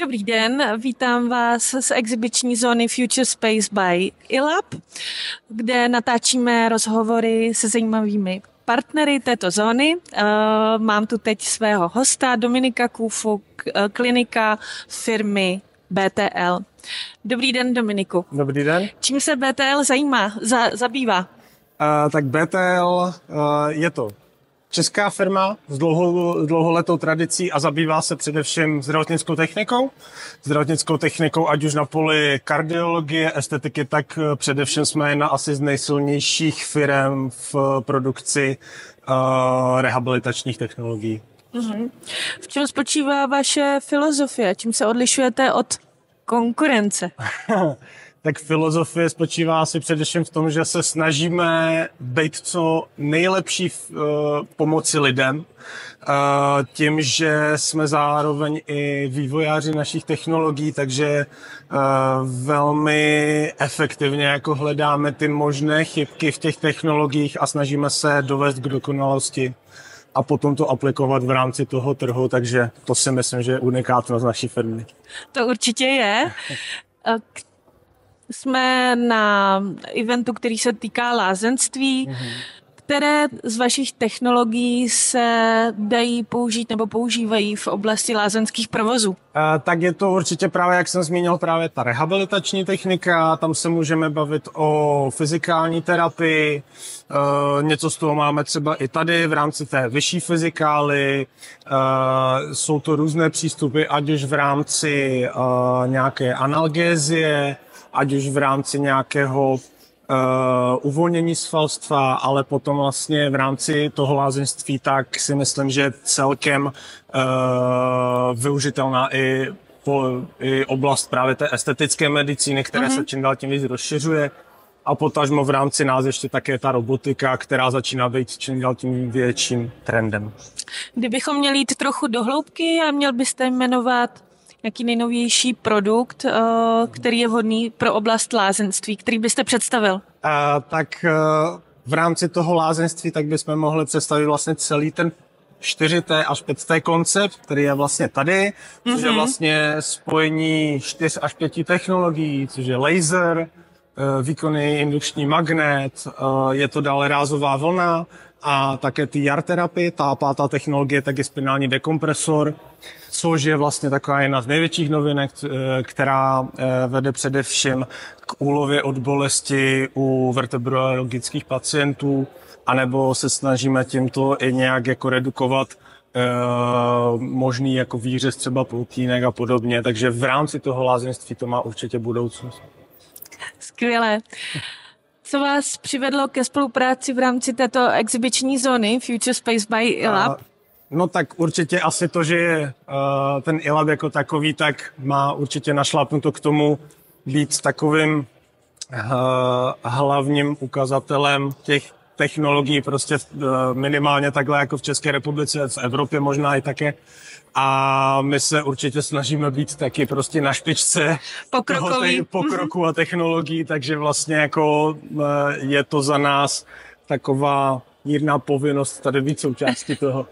Dobrý den, vítám vás z exibiční zóny Future Space by ILAB, kde natáčíme rozhovory se zajímavými partnery této zóny. Mám tu teď svého hosta Dominika Kůfu, klinika firmy BTL. Dobrý den, Dominiku. Dobrý den. Čím se BTL zabývá? Tak BTL je to česká firma s dlouholetou tradicí a zabývá se především zdravotnickou technikou. Zdravotnickou technikou ať už na poli kardiologie, estetiky, tak především jsme jedna asi z nejsilnějších firm v produkci rehabilitačních technologií. V čem spočívá vaše filozofie? Čím se odlišujete od konkurence? Tak filozofie spočívá asi především v tom, že se snažíme být co nejlepší v pomoci lidem, tím, že jsme zároveň i vývojáři našich technologií, takže velmi efektivně jako hledáme ty možné chybky v těch technologiích a snažíme se dovést k dokonalosti a potom to aplikovat v rámci toho trhu, takže to si myslím, že je unikátnost naší firmy. To určitě je. Jsme na eventu, který se týká lázeňství. Které z vašich technologií se dají použít nebo používají v oblasti lázeňských provozů? Tak je to určitě právě, jak jsem zmínil, právě ta rehabilitační technika. Tam se můžeme bavit o fyzikální terapii. Něco z toho máme třeba i tady v rámci té vyšší fyzikály. Jsou to různé přístupy, ať už v rámci nějaké analgézie, ať už v rámci nějakého uvolnění svalstva, ale potom vlastně v rámci toho lázeňství, tak si myslím, že celkem využitelná i oblast právě té estetické medicíny, která se čím dál tím víc rozšiřuje. A potažmo v rámci nás ještě také ta robotika, která začíná být čím dál tím větším trendem. Kdybychom měli jít trochu do hloubky a měl byste jmenovat jaký nejnovější produkt, který je vhodný pro oblast lázeňství, který byste představil? Tak v rámci toho lázeňství tak bychom mohli představit vlastně celý ten 4T až 5T koncept, který je vlastně tady, což je vlastně spojení 4 až 5 technologií, což je laser, výkonný indukční magnet, je to dále rázová vlna a také TR terapie, ta pátá technologie, tak je spinální dekompresor, což je vlastně taková jedna z největších novinek, která vede především k úlově od bolesti u vertebrologických pacientů, anebo se snažíme tímto i nějak jako redukovat možný jako výřez třeba plotínek a podobně, takže v rámci toho lázeňství to má určitě budoucnost. Skvělé. Co vás přivedlo ke spolupráci v rámci této exibiční zóny Future Space by ILAB? No tak určitě asi to, že je ten ILAB jako takový, tak má určitě našlápnuto k tomu být takovým hlavním ukazatelem těch technologií, prostě minimálně takhle jako v České republice, v Evropě možná i také. A my se určitě snažíme být taky prostě na špičce pokroku a technologií, takže vlastně jako je to za nás taková mírná povinnost tady být součástí toho.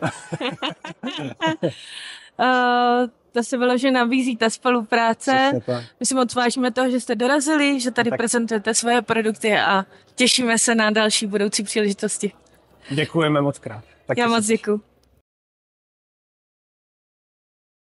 To se vyloženě nabízí ta spolupráce. My si moc vážíme toho, že jste dorazili, že tady prezentujete svoje produkty a těšíme se na další budoucí příležitosti. Děkujeme moc krát. Já moc děkuju.